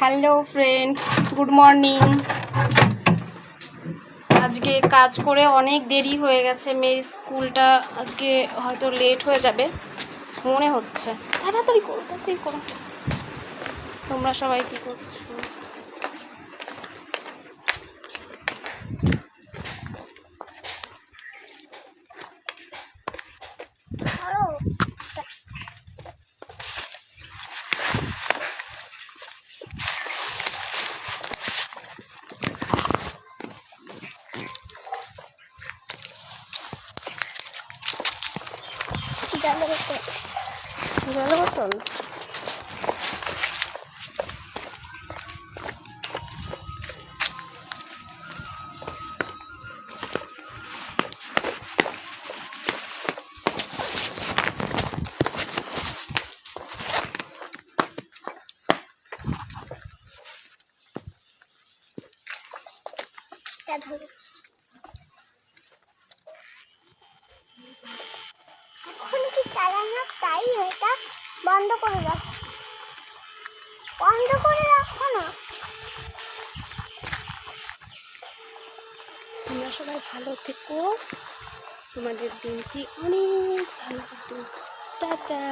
Hello friends, good morning. আজকে কাজ করে অনেক দেরি হয়ে গেছে। মেয়ের স্কুলটা আজকে হয়তো লেট হয়ে যাবে মনে হচ্ছে। তাড়াতাড়ি করো, তাড়াতাড়ি করো। তোমরা সবাই কি করছো? জল বোতল এখন কি চালানো তাই এটা বন্ধ করে রাখো, বন্ধ করে রাখো না। তোমরা সবাই ভালো থেকো, তোমাদের দিনটি অনেক ভালো কাটুক। টাটা।